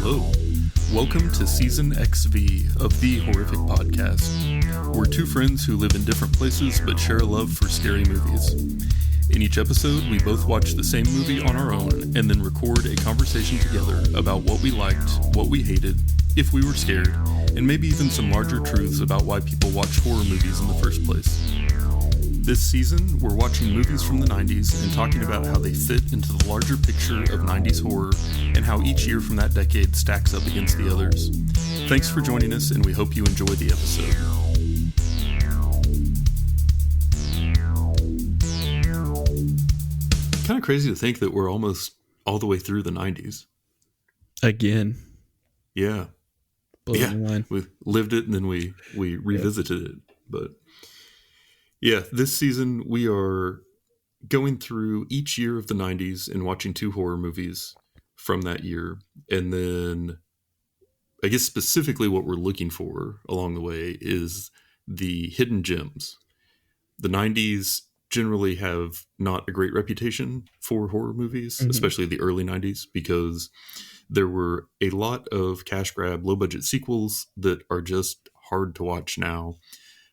Hello. Welcome to Season XV of the Horrific Podcast. We're two friends who live in different places but share a love for scary movies. In each episode, we both watch the same movie on our own and then record a conversation together about what we liked, what we hated, if we were scared, and maybe even some larger truths about why people watch horror movies in the first place. This season, we're watching movies from the 90s and talking about how they fit into the larger picture of 90s horror and how each year from that decade stacks up against the others. Thanks for joining us, and we hope you enjoy the episode. Kind of crazy to think that we're almost all the way through the 90s. Again. Yeah. We lived it and then we revisited it. But yeah, this season we are going through each year of the 90s and watching two horror movies from that year. And then I guess specifically what we're looking for along the way is the hidden gems. The 90s generally have not a great reputation for horror movies, especially the early 90s, because there were a lot of cash grab, low budget sequels that are just hard to watch now.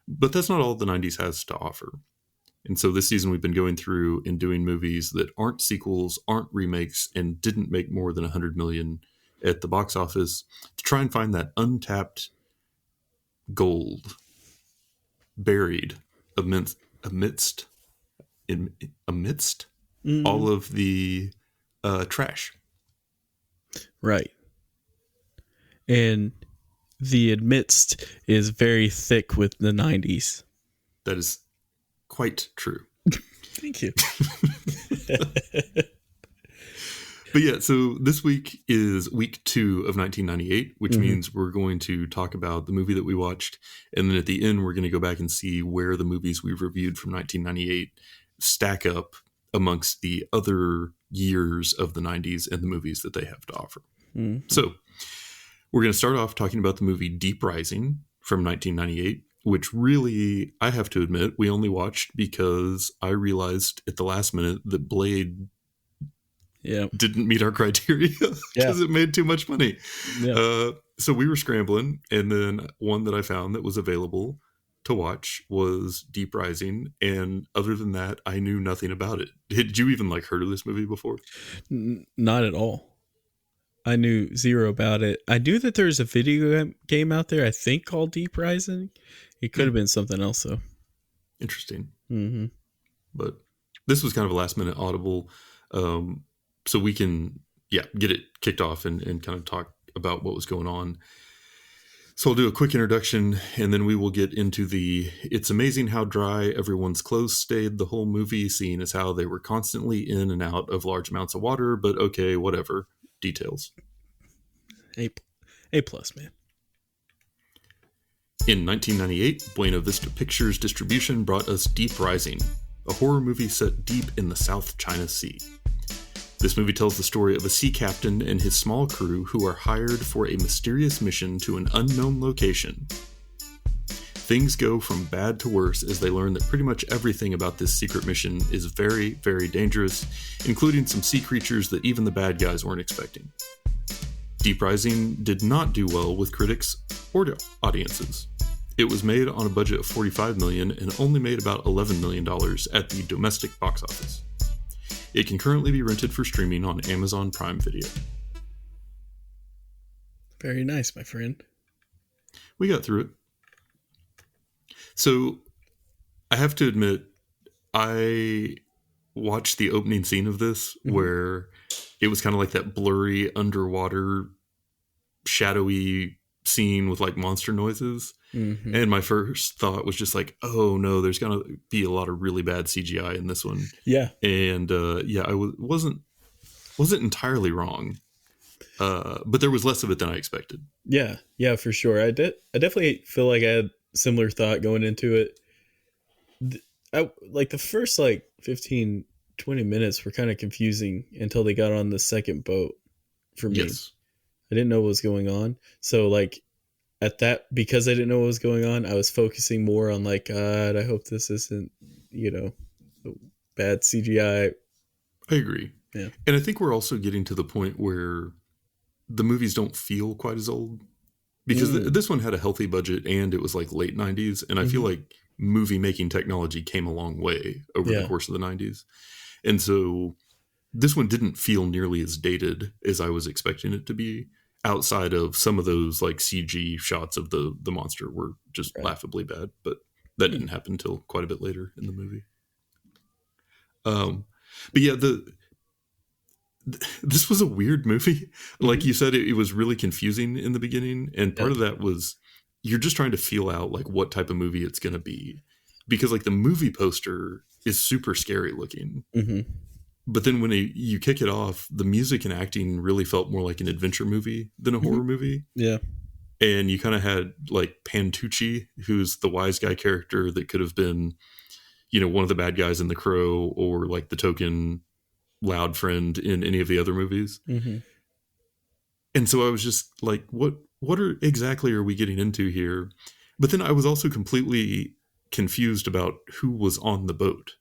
But that's not all the 90s has to offer. And so this season we've been going through and doing movies that aren't sequels, aren't remakes, and didn't make more than 100 million at the box office to try and find that untapped gold buried amidst all of the trash. Right. And the amidst is very thick with the 90s. That is quite true. Thank you. But yeah, so this week is week 2 of 1998, which means we're going to talk about the movie that we watched. And then at the end, we're going to go back and see where the movies we've reviewed from 1998 stack up amongst the other years of the 90s and the movies that they have to offer. So we're going to start off talking about the movie Deep Rising from 1998, which really, I have to admit, we only watched because I realized at the last minute that Blade didn't meet our criteria because it made too much money. So we were scrambling, and then one that I found that was available to watch was Deep Rising, and other than that, I knew nothing about it. Did you even heard of this movie before? Not at all. I knew zero about it. I knew that there's a video game out there, I think, called Deep Rising. It could have been something else, though. Interesting. But this was kind of a last-minute audible, so we can get it kicked off and kind of talk about what was going on. So I'll do a quick introduction, and then we will get into it's amazing how dry everyone's clothes stayed the whole movie, seeing as how they were constantly in and out of large amounts of water, but okay, whatever. Details. A plus, man. In 1998, Buena Vista Pictures Distribution brought us Deep Rising, a horror movie set deep in the South China Sea. This movie tells the story of a sea captain and his small crew who are hired for a mysterious mission to an unknown location. Things go from bad to worse as they learn that pretty much everything about this secret mission is very, very dangerous, including some sea creatures that even the bad guys weren't expecting. Deep Rising did not do well with critics or audiences. It was made on a budget of $45 million and only made about $11 million at the domestic box office. It can currently be rented for streaming on Amazon Prime Video. Very nice, my friend. We got through it. So, I have to admit, I watched the opening scene of this where it was kind of like that blurry underwater shadowy scene with monster noises. And my first thought was just oh no, there's going to be a lot of really bad CGI in this one. Yeah. And I wasn't entirely wrong. But there was less of it than I expected. Yeah, for sure. I definitely feel like I had similar thought going into it. The first 15, 20 minutes were kind of confusing until they got on the second boat for me. Yes. I didn't know what was going on. So because I didn't know what was going on, I was focusing more on God, I hope this isn't, bad CGI. I agree. Yeah. And I think we're also getting to the point where the movies don't feel quite as old, because this one had a healthy budget and it was like late 90s, and I feel like movie making technology came a long way over the course of the 90s. And so this one didn't feel nearly as dated as I was expecting it to be, outside of some of those like CG shots of the monster were just laughably bad, but that didn't happen until quite a bit later in the movie. But yeah, this was a weird movie. Like you said, it was really confusing in the beginning, and part of that was you're just trying to feel out like what type of movie it's going to be, because like the movie poster is super scary looking. But then when you kick it off, the music and acting really felt more like an adventure movie than a horror movie. Yeah. And you kind of had like Pantucci, who's the wise guy character that could have been, you know, one of the bad guys in The Crow, or like the token loud friend in any of the other movies. And so I was just like, what exactly are we getting into here? But then I was also completely confused about who was on the boat.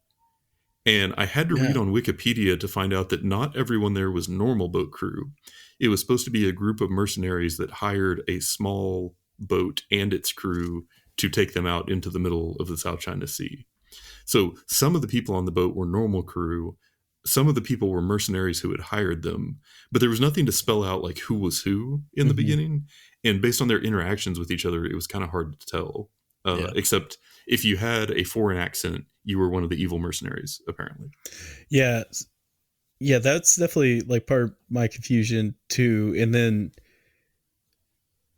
And I had to read on Wikipedia to find out that not everyone there was normal boat crew. It was supposed to be a group of mercenaries that hired a small boat and its crew to take them out into the middle of the South China Sea. So some of the people on the boat were normal crew. Some of the people were mercenaries who had hired them, but there was nothing to spell out like who was who in the beginning. And based on their interactions with each other, it was kind of hard to tell, except if you had a foreign accent, you were one of the evil mercenaries, apparently. Yeah. Yeah, that's definitely like part of my confusion too. And then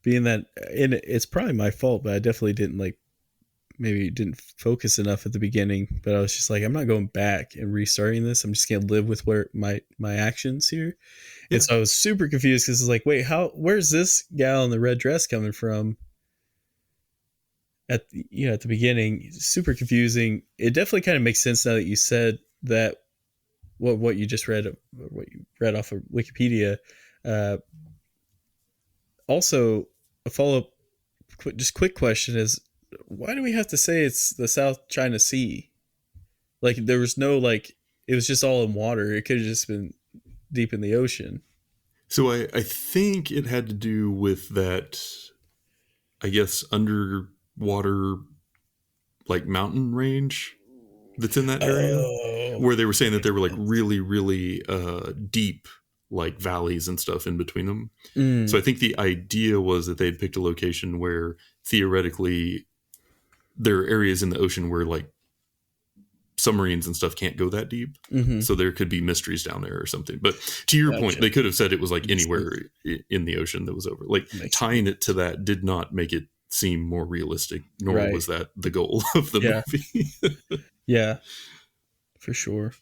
being that, and it's probably my fault, but I definitely didn't focus enough at the beginning. But I was just like, I'm not going back and restarting this. I'm just going to live with where my actions here. Yeah. And so I was super confused because it's like, wait, where's this gal in the red dress coming from? At the beginning, super confusing. It definitely kind of makes sense now that you said that. What you just read, what you read off of Wikipedia. Also, a follow-up, quick question is, why do we have to say it's the South China Sea? Like, there was no it was just all in water. It could have just been deep in the ocean. So I think it had to do with that, I guess, underwater like mountain range that's in that area, where they were saying that there were like really, really deep like valleys and stuff in between them. So I think the idea was that they'd picked a location where theoretically there are areas in the ocean where like submarines and stuff can't go that deep. So there could be mysteries down there or something. But to your point, they could have said it was like anywhere in the ocean that was over. Like tying it to that did not make it seem more realistic, nor was that the goal of the movie. Yeah, for sure.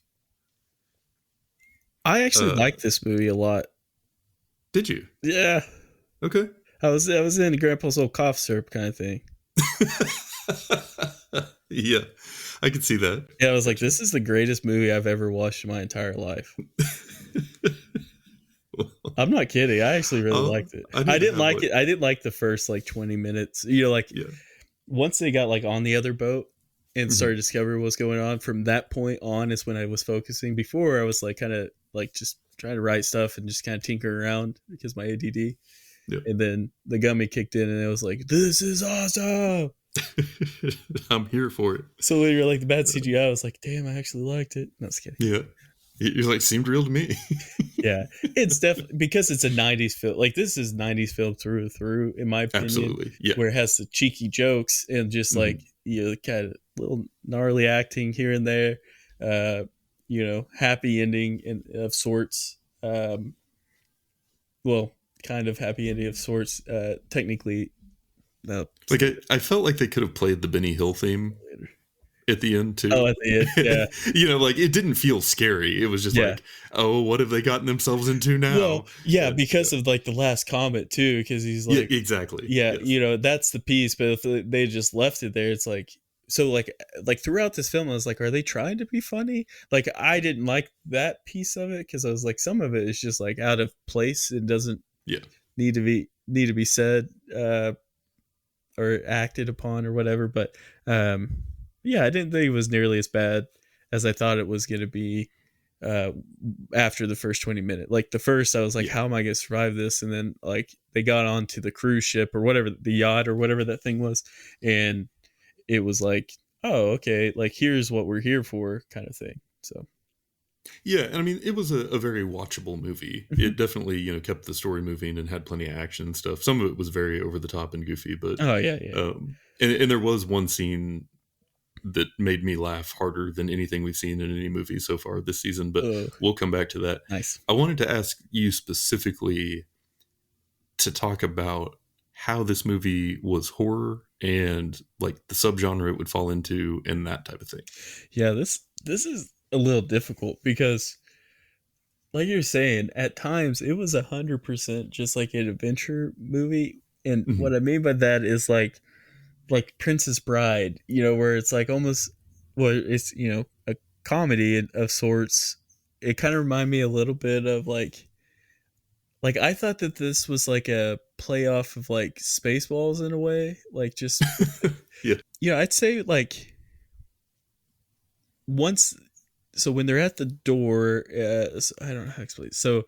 I actually liked this movie a lot. Did you? Yeah. Okay. I was in Grandpa's old cough syrup kind of thing. Yeah, I could see that. Yeah, I was like, this is the greatest movie I've ever watched in my entire life. I'm not kidding. I actually really liked it. I didn't like it. I didn't like the first like 20 minutes. You know, once they got like on the other boat and started discovering what's going on, from that point on is when I was focusing. Before, I was like kind of like just trying to write stuff and just kind of tinkering around because my ADD. Yep. And then the gummy kicked in and it was like, this is awesome. I'm here for it. So when you're like the bad CGI, I was like, damn, I actually liked it. No, just kidding. Yeah. You're like, seemed real to me. Yeah. It's definitely because it's a 90s film. Like, this is 90s film through and through, in my opinion. Absolutely. Yeah. Where it has the cheeky jokes and just like, you know, kind of little gnarly acting here and there. You know, happy ending of sorts. Well, kind of happy ending of sorts. Technically, no. Like I felt like they could have played the Benny Hill theme at the end too. Oh, at the end, yeah. You know, like it didn't feel scary. It was just like, oh, what have they gotten themselves into now? Well, yeah, because of like the last comment too, because he's like, yeah, exactly. Yeah, yes. You know, that's the piece. But if they just left it there, it's like, so like throughout this film, I was like, are they trying to be funny? Like, I didn't like that piece of it because I was like, some of it is just like out of place. It doesn't need to be said or acted upon or whatever. But yeah, I didn't think it was nearly as bad as I thought it was going to be. uh, after the first 20 minutes. Like the first, I was like, how am I going to survive this? And then like they got onto the cruise ship or whatever, the yacht or whatever that thing was. And it was like, oh, okay, like here's what we're here for kind of thing. So. Yeah, and I mean, it was a very watchable movie. It definitely, kept the story moving and had plenty of action and stuff. Some of it was very over the top and goofy, but oh yeah. And there was one scene that made me laugh harder than anything we've seen in any movie so far this season, but we'll come back to that. Nice. I wanted to ask you specifically to talk about how this movie was horror and like the subgenre it would fall into and that type of thing. Yeah, this is a little difficult because like you're saying, at times it was 100% just like an adventure movie. And what I mean by that is like Princess Bride, where it's like almost, well, it's, a comedy of sorts. It kind of reminded me a little bit of like I thought that this was like a playoff of like Spaceballs in a way, like just, yeah. I'd say like once, so when they're at the door, I don't know how to explain it. So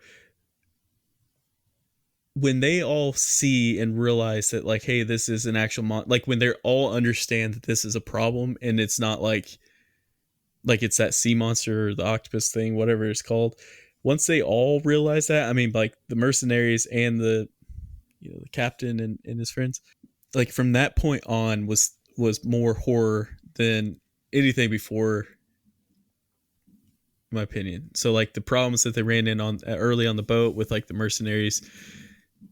when they all see and realize that like, hey, this is an actual like when they're all understand that this is a problem and it's not like it's that sea monster or the octopus thing, whatever it's called. Once they all realize that, I mean, like the mercenaries and the the captain and his friends, like from that point on was more horror than anything before, in my opinion. So like the problems that they ran in on early on the boat with like the mercenaries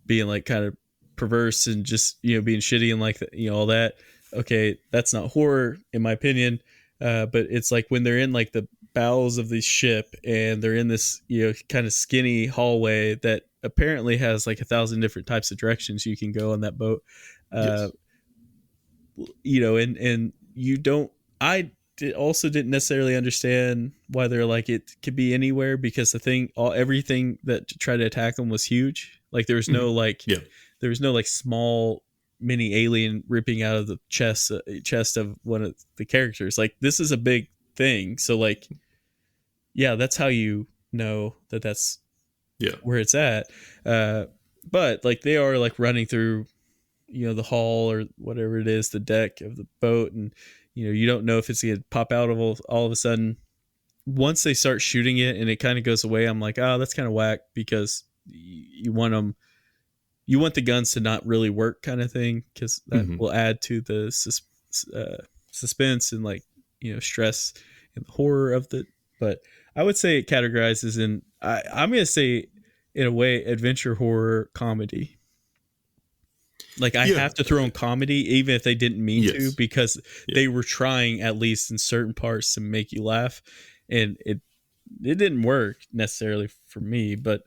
being like kind of perverse and just being shitty and like all that, okay, that's not horror in my opinion. But it's like when they're in like the bowels of the ship and they're in this kind of skinny hallway that apparently has like 1,000 different types of directions you can go on that boat. Yes. And you don't, also didn't necessarily understand why they're like it could be anywhere, because everything that tried to attack them was huge. Like there was no like there was no like small mini alien ripping out of the chest of one of the characters. Like this is a big thing, so like that's how that's where it's at. But like they are like running through the hull or whatever it is, the deck of the boat, and you don't know if it's gonna pop out of all of a sudden. Once they start shooting it and it kind of goes away, I'm like, oh, that's kind of whack, because you want the guns to not really work, kind of thing, because that will add to the suspense and like stress and the horror of the. But I would say it categorizes in, I'm gonna say in a way, adventure horror comedy. Like I have to throw in comedy, even if they didn't mean to, because they were trying, at least in certain parts, to make you laugh, and it didn't work necessarily for me, but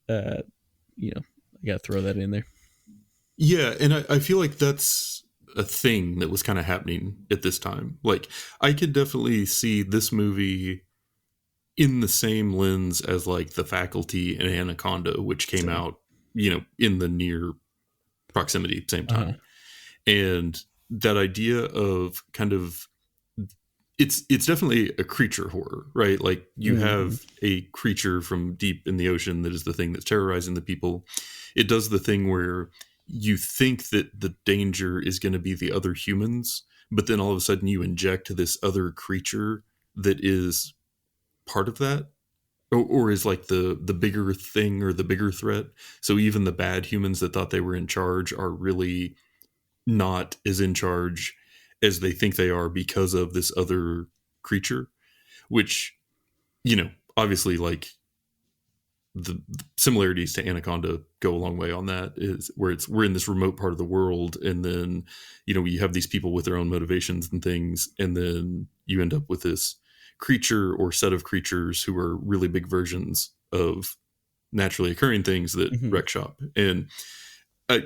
I gotta throw that in there. Yeah, and I feel like that's a thing that was kind of happening at this time. Like I could definitely see this movie in the same lens as like The Faculty and Anaconda, which came out in the near proximity same time. And that idea of kind of it's definitely a creature horror, right? Like you have a creature from deep in the ocean that is the thing that's terrorizing the people. It does the thing where you think that the danger is going to be the other humans, but then all of a sudden you inject this other creature that is part of that, or is like the bigger thing or the bigger threat. So even the bad humans that thought they were in charge are really not as in charge as they think they are because of this other creature, which, obviously like the similarities to Anaconda go a long way on that, is where we're in this remote part of the world. And then, you have these people with their own motivations and things. And then you end up with this creature or set of creatures who are really big versions of naturally occurring things that wreck shop. And I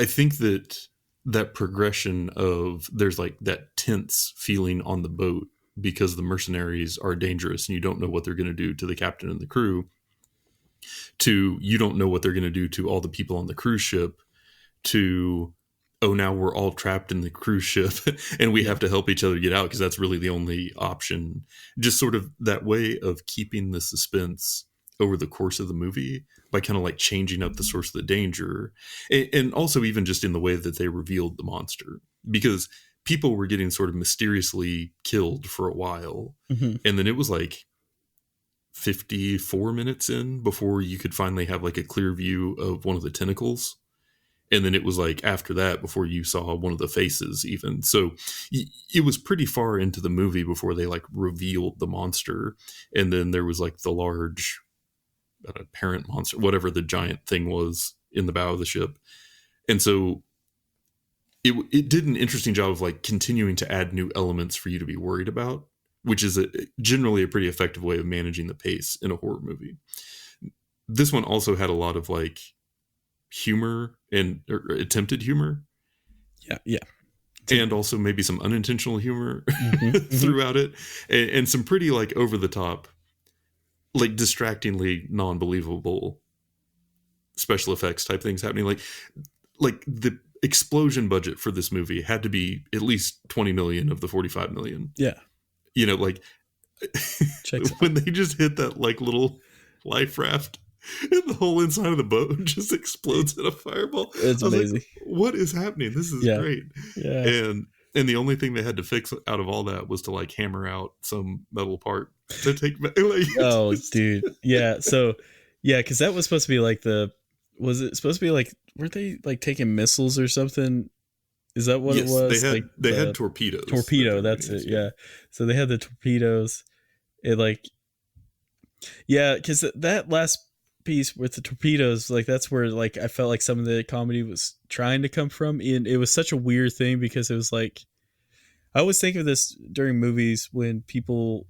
think that progression of there's like that tense feeling on the boat because the mercenaries are dangerous and you don't know what they're going to do to the captain and the crew, to you don't know what they're going to do to all the people on the cruise ship, to oh, now we're all trapped in the cruise ship and we have to help each other get out because that's really the only option. Just sort of that way of keeping the suspense over the course of the movie by kind of like changing up the source of the danger. And also even just in the way that they revealed the monster, because people were getting sort of mysteriously killed for a while. Mm-hmm. And then it was like 54 minutes in before you could finally have like a clear view of one of the tentacles. And then it was like after that before you saw one of the faces even. So it was pretty far into the movie before they like revealed the monster. And then there was like the large parent monster, whatever the giant thing was in the bow of the ship. And so it did an interesting job of like continuing to add new elements for you to be worried about, which is generally a pretty effective way of managing the pace in a horror movie. This one also had a lot of like humor and attempted humor, yeah, and also maybe some unintentional humor throughout it, and some pretty like over the top, like distractingly non-believable special effects type things happening. Like the explosion budget for this movie had to be at least 20 million of the 45 million. Yeah, like when they just hit that like little life raft and the whole inside of the boat just explodes in a fireball. It's amazing. Like, what is happening? This is great. Yeah. And the only thing they had to fix out of all that was to like hammer out some metal part to take. Like, dude. Yeah. So, yeah, because that was supposed to be like was it supposed to be like, weren't they like taking missiles or something? Is that what it was? They had torpedoes. Torpedo, that's it. Yeah. So they had the torpedoes. It like, yeah, because that last piece with the torpedoes, like that's where like I felt like some of the comedy was trying to come from, and it was such a weird thing because it was like, I always think of this during movies when people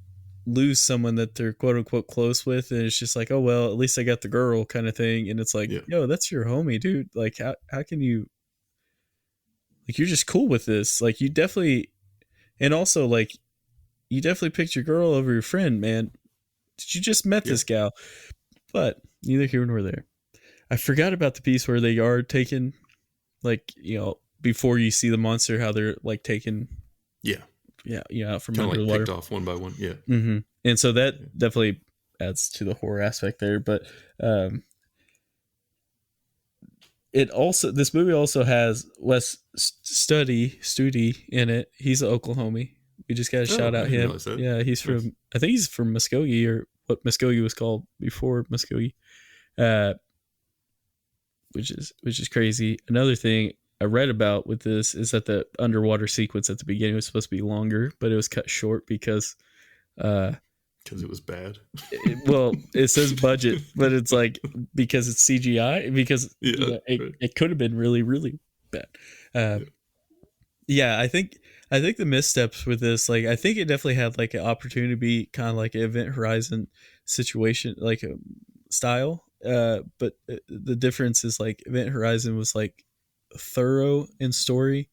lose someone that they're quote unquote close with, and it's just like, oh well, at least I got the girl kind of thing, and it's like, yo, that's your homie, dude. Like how can you, like, you're just cool with this, like you definitely, and also like you definitely picked your girl over your friend, man. Did you just met this gal? But neither here nor there. I forgot about the piece where they are taken, like, before you see the monster, how they're like taken. Yeah. Out from kind under of like the water, picked off one by one. Yeah. Mm-hmm. And so that definitely adds to the horror aspect there. But this movie also has Wes Studi in it. He's an Oklahomie. We just got to shout out him. Yeah, he's from, I think he's from Muskogee, or what Muskogee was called before Muskogee, which is crazy. Another thing I read about with this is that the underwater sequence at the beginning was supposed to be longer, but it was cut short because it was bad. It says budget, but it's like because it's CGI, because it could have been really, really bad. I think the missteps with this, like I think it definitely had like an opportunity to be kind of like an Event Horizon situation, like a style. But the difference is like Event Horizon was like thorough in story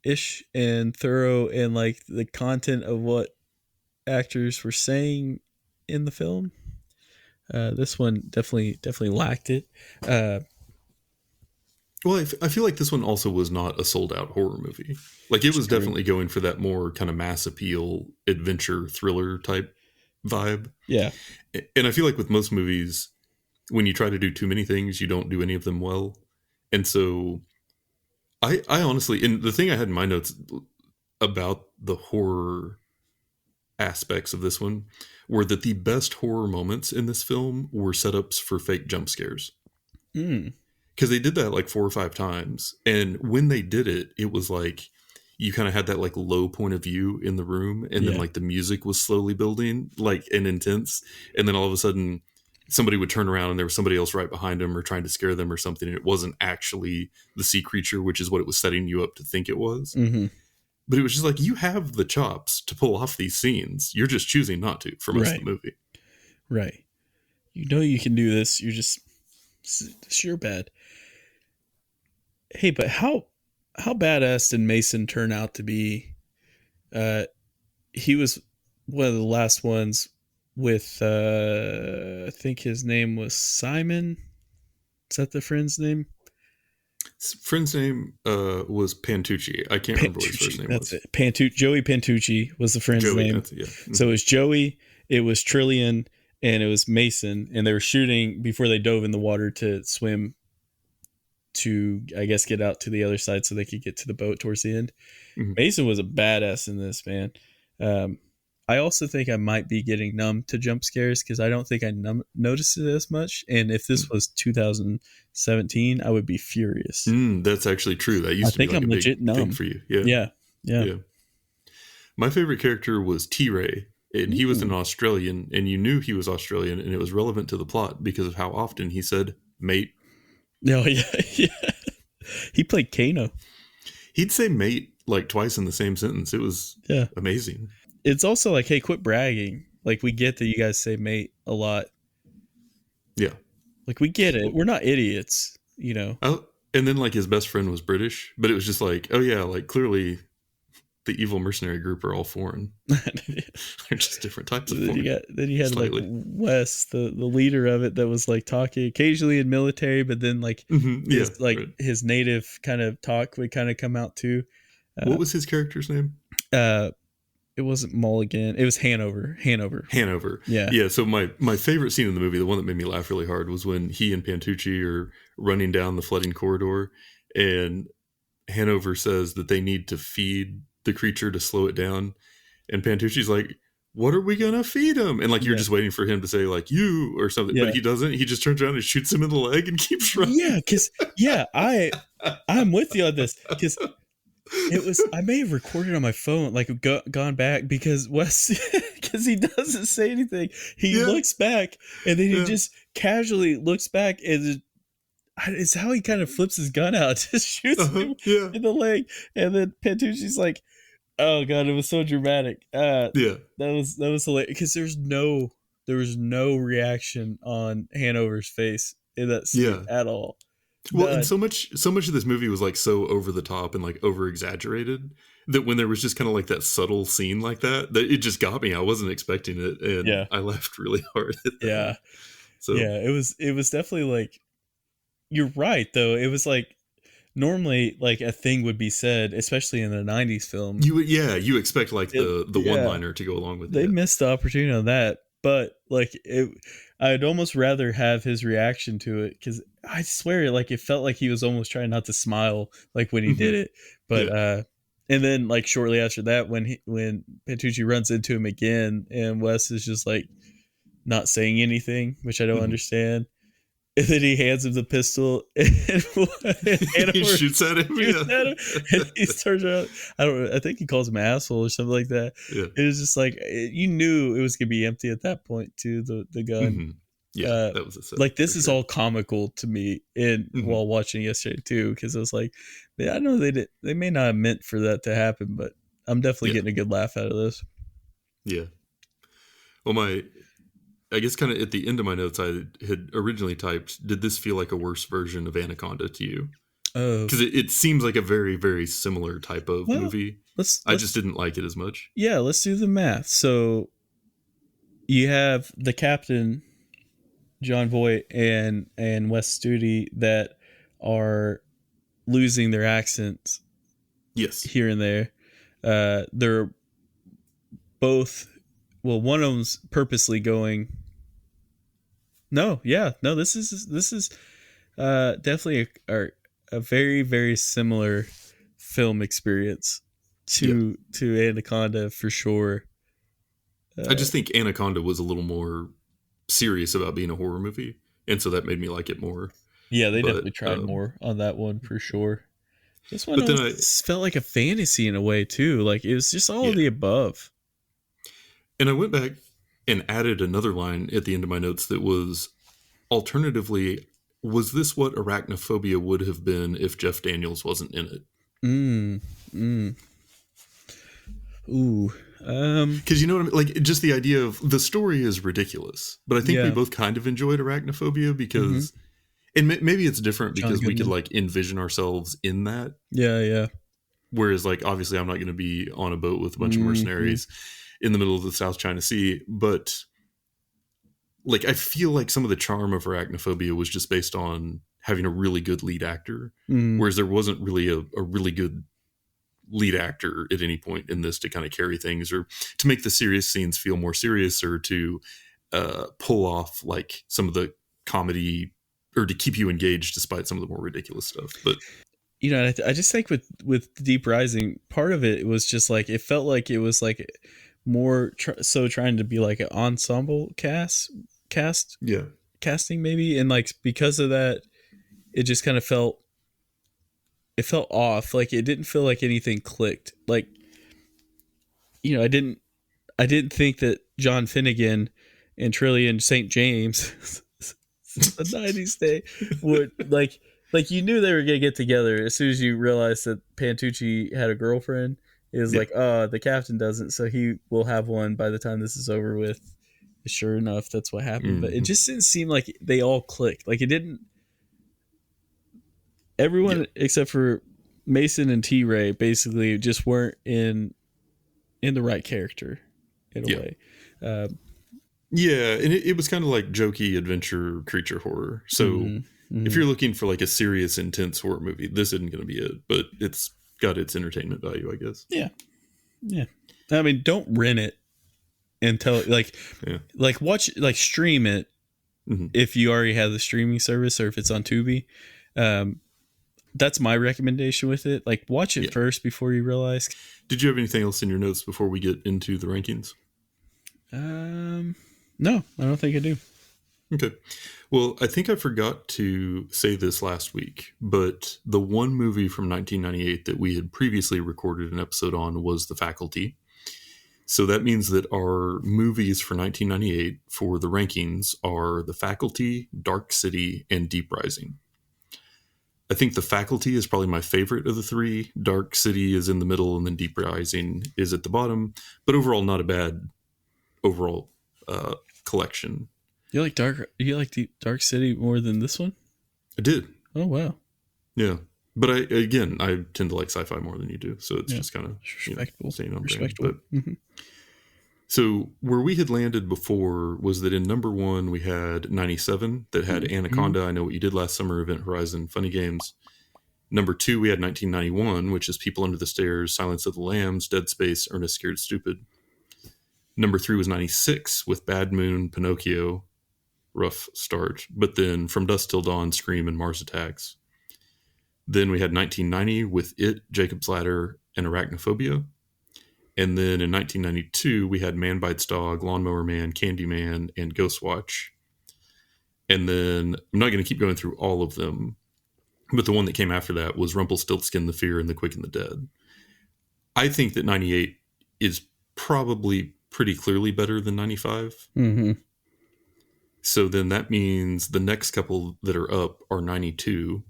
ish, and thorough in like the content of what actors were saying in the film. This one definitely lacked it. Well, I feel like this one also was not a sold out horror movie. Like it was definitely going for that more kind of mass appeal adventure thriller type vibe. Yeah. And I feel like with most movies, when you try to do too many things, you don't do any of them well. And so I honestly, and the thing I had in my notes about the horror aspects of this one were that the best horror moments in this film were setups for fake jump scares. Because they did that like 4 or 5 times. And when they did it, it was like you kind of had that like low point of view in the room. And then like the music was slowly building, like, and intense. And then all of a sudden somebody would turn around and there was somebody else right behind them or trying to scare them or something. And it wasn't actually the sea creature, which is what it was setting you up to think it was. But it was just like, you have the chops to pull off these scenes. You're just choosing not to for most of the movie. Right. You can do this. You're just sure bad. Hey, but how badass did Mason turn out to be? He was one of the last ones with, I think his name was Simon. Is that the friend's name? Friend's name was Pantucci. I can't remember what his first name That's was. it. Joey Pantucci was the friend's Joey, name. yeah. Mm-hmm. So it was Joey, it was Trillian, and it was Mason, and they were shooting before they dove in the water to swim to, I guess, get out to the other side so they could get to the boat towards the end. Mm-hmm. Mason was a badass in this, man. I also think I might be getting numb to jump scares because I don't think I noticed it as much. And if this was 2017, I would be furious. That's actually true. That used to be like a big thing for you. Yeah. My favorite character was T-Ray, and he was an Australian, and you knew he was Australian, and it was relevant to the plot because of how often he said mate. Oh, yeah. He played Kano. He'd say mate like twice in the same sentence. It was amazing. It's also like, hey, quit bragging. Like, we get that you guys say mate a lot. Yeah. Like, we get it. We're not idiots, you know. Oh, and then, like, his best friend was British, but it was just like, oh, yeah, like, clearly the evil mercenary group are all foreign. They're just different types of foreign. Then you had, slightly. Like, Wes, the leader of it, that was, like, talking occasionally in military, but then, like, his native kind of talk would kind of come out, too. What was his character's name? It wasn't Mulligan. It was Hanover. Yeah. Yeah. So my favorite scene in the movie, the one that made me laugh really hard, was when he and Pantucci are running down the flooding corridor, and Hanover says that they need to feed the creature to slow it down. And Pantucci's like, what are we going to feed him? And like, you're just waiting for him to say like you or something, but he doesn't. He just turns around and shoots him in the leg and keeps running. Yeah. Cause I'm with you on this. Cause I may have recorded on my phone, like gone back because Wes, because he doesn't say anything. He looks back and then he just casually looks back, and it's how he kind of flips his gun out, just shoots him in the leg. And then Pantucci's like, oh God, it was so dramatic. That was hilarious because there was no reaction on Hanover's face in that scene at all. Well, and so much of this movie was like so over the top and like over exaggerated that when there was just kind of like that subtle scene like that it just got me. I wasn't expecting it, and I laughed really hard at that. Yeah. So it was definitely like, you're right though. It was like, normally like a thing would be said, especially in a 90s film. You expect like the one-liner to go along with it. They missed the opportunity on that, but like I'd almost rather have his reaction to it, because I swear, like, it felt like he was almost trying not to smile, like when he did it. But and then like shortly after that, when Pantucci runs into him again, and Wes is just like not saying anything, which I don't understand. And then he hands him the pistol, and he shoots at him. And he turns around. I think he calls him asshole or something like that. Yeah. It was just like, you knew it was gonna be empty at that point too. The gun. Mm-hmm. Yeah, that was a set. Like, this is all comical to me, and while watching yesterday too, because I was like, I know they may not have meant for that to happen, but I'm definitely getting a good laugh out of this. Yeah. Well, I guess kind of at the end of my notes, I had originally typed, did this feel like a worse version of Anaconda to you? Because it seems like a very, very similar type of movie. I just didn't like it as much. Yeah, let's do the math. So you have the captain, John Voight, and Wes Studi, that are losing their accents. Yes. Here and there. They're both... Well, one of them's purposely going. This is definitely a very, very similar film experience to Anaconda for sure. I just think Anaconda was a little more serious about being a horror movie, and so that made me like it more. Yeah, they definitely tried more on that one for sure. This one felt like a fantasy in a way too. Like, it was just all of the above. And I went back and added another line at the end of my notes that was, alternatively, was this what Arachnophobia would have been if Jeff Daniels wasn't in it? Ooh. Because you know what I mean? Like, just the idea of the story is ridiculous, but I think we both kind of enjoyed Arachnophobia because, and maybe it's different because we could like envision ourselves in that. Yeah. Whereas, like, obviously I'm not going to be on a boat with a bunch of mercenaries in the middle of the South China Sea, but like, I feel like some of the charm of Arachnophobia was just based on having a really good lead actor, whereas there wasn't really a really good lead actor at any point in this to kind of carry things or to make the serious scenes feel more serious or to pull off like some of the comedy or to keep you engaged despite some of the more ridiculous stuff. But you know, I just think with Deep Rising, part of it was just like it felt like it was like more trying to be like an ensemble casting maybe, and like because of that, it just kind of felt off. Like it didn't feel like anything clicked. Like, you know, I didn't think that John Finnegan and Trillian St. James, the 90s day, would like you knew they were gonna get together as soon as you realized that Pantucci had a girlfriend. It was like, oh, the captain doesn't, so he will have one by the time this is over with. Sure enough, that's what happened. But it just didn't seem like they all clicked. Like it didn't. Everyone except for Mason and T-Ray basically just weren't in the right character in a way. Yeah, and it was kind of like jokey adventure creature horror. So if you're looking for like a serious, intense horror movie, this isn't going to be it. But it's got its entertainment value, I guess. Yeah. I mean, don't rent it until like watch, like stream it if you already have the streaming service or if it's on Tubi. That's my recommendation with it. Like watch it first before you realize. Did you have anything else in your notes before we get into the rankings? No, I don't think I do. Okay. Well, I think I forgot to say this last week, but the one movie from 1998 that we had previously recorded an episode on was The Faculty. So that means that our movies for 1998 for the rankings are The Faculty, Dark City, and Deep Rising. I think The Faculty is probably my favorite of the three. Dark City is in the middle, and then Deep Rising is at the bottom. But overall, not a bad overall collection. You like Dark City more than this one? I did. Oh wow. Yeah, but I tend to like sci-fi more than you do, so it's just kind of respectable. Respectable. So where we had landed before was that in number one we had 97 that had Anaconda, I Know What You Did Last Summer, Event Horizon, Funny Games. Number two we had 1991, which is People Under the Stairs, Silence of the Lambs, Dead Space, Ernest Scared Stupid. Number three was 96 with Bad Moon, Pinocchio, rough start, but then From Dusk Till Dawn, Scream, and Mars Attacks. Then we had 1990 with It, Jacob's Ladder, and Arachnophobia. And then in 1992, we had Man Bites Dog, Lawnmower Man, Candyman, and Ghostwatch. And then I'm not going to keep going through all of them, but the one that came after that was Rumpelstiltskin, The Fear, and The Quick and the Dead. I think that 98 is probably pretty clearly better than 95. So then that means the next couple that are up are 92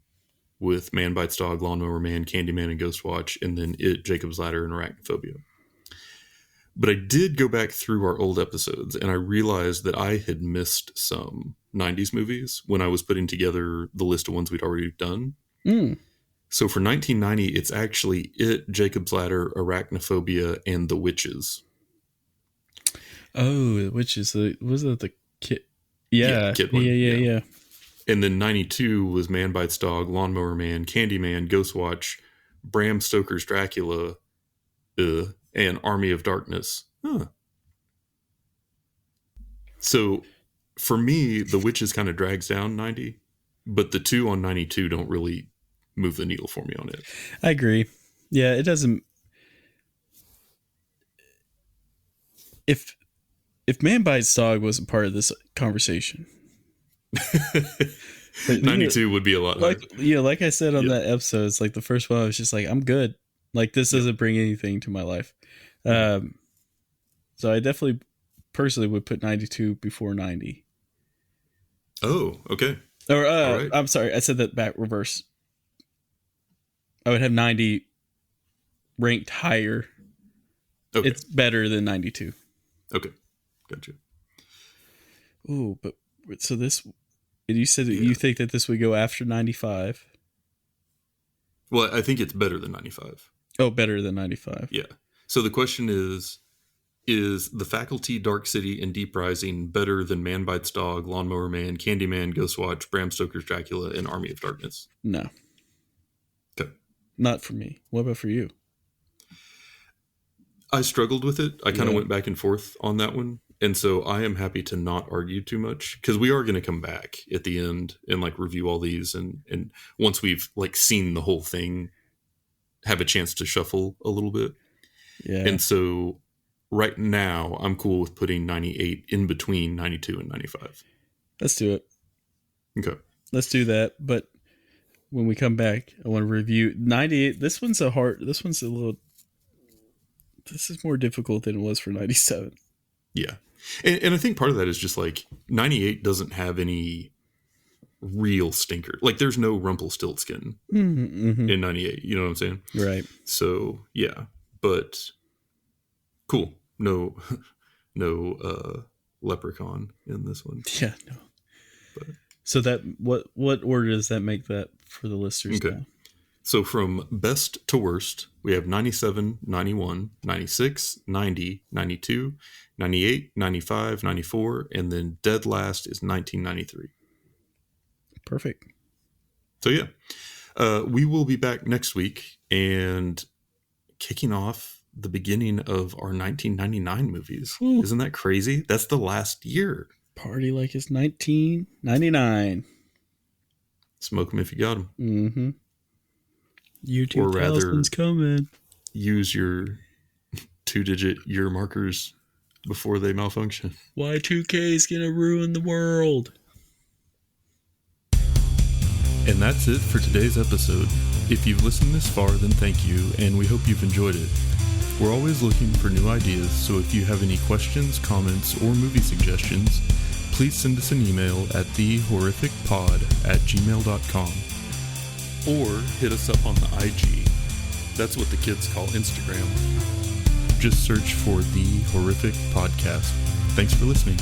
with Man Bites Dog, Lawnmower Man, Candyman, and Ghostwatch, and then It, Jacob's Ladder, and Arachnophobia. But I did go back through our old episodes, and I realized that I had missed some 90s movies when I was putting together the list of ones we'd already done. So for 1990, it's actually It, Jacob's Ladder, Arachnophobia, and The Witches. Oh, The Witches. Was it the kid? Yeah. Kid one. Yeah. And then 92 was Man Bites Dog, Lawnmower Man, Candyman, Ghostwatch, Bram Stoker's Dracula, and Army of Darkness. So for me, The Witches kind of drags down 90, but the two on 92 don't really move the needle for me on it. I agree. Yeah, it doesn't. If Man Bites Dog wasn't part of this conversation, 92 would be a lot higher. Like I said on that episode, it's like the first one I was just like, I'm good. Like this doesn't bring anything to my life. So I definitely personally would put 92 before 90. Oh, okay. Or right. I'm sorry, I said that back reverse. I would have 90 ranked higher. Okay. It's better than 92. Okay. Gotcha. Ooh, but so this, you said that you think that this would go after 95. Well, I think it's better than 95. Oh, better than 95. Yeah. So the question is, Is The Faculty, Dark City, and Deep Rising better than Man Bites Dog, Lawnmower Man, Candyman, Ghostwatch, Bram Stoker's Dracula, and Army of Darkness? No. Okay. Not for me. What about for you? I struggled with it. I kind of went back and forth on that one. And so I am happy to not argue too much, because we are going to come back at the end and like review all these. And once we've like seen the whole thing, have a chance to shuffle a little bit. Yeah. And so right now I'm cool with putting 98 in between 92 and 95. Let's do it. Okay. Let's do that. But when we come back, I want to review 98. This is more difficult than it was for 97. Yeah. And I think part of that is just like 98 doesn't have any real stinker. Like there's no Rumpelstiltskin in 98. You know what I'm saying? Right. So yeah, but cool. No leprechaun in this one. Yeah. No. But, so that what order does that make that for the listeners? Okay. Now? So from best to worst, we have 97, 91, 96, 90, 92, 98, 95, 94, and then dead last is 1993. Perfect. So yeah, we will be back next week and kicking off the beginning of our 1999 movies. Ooh. Isn't that crazy? That's the last year. Party like it's 1999. Smoke them if you got them. Mm-hmm. Year 2000's coming. Use your 2-digit year markers before they malfunction. Y2K is going to ruin the world. And that's it for today's episode. If you've listened this far, then thank you, and we hope you've enjoyed it. We're always looking for new ideas, so if you have any questions, comments, or movie suggestions, please send us an email at thehorrificpod@gmail.com. Or hit us up on the IG. That's what the kids call Instagram. Just search for The Horrific Podcast. Thanks for listening.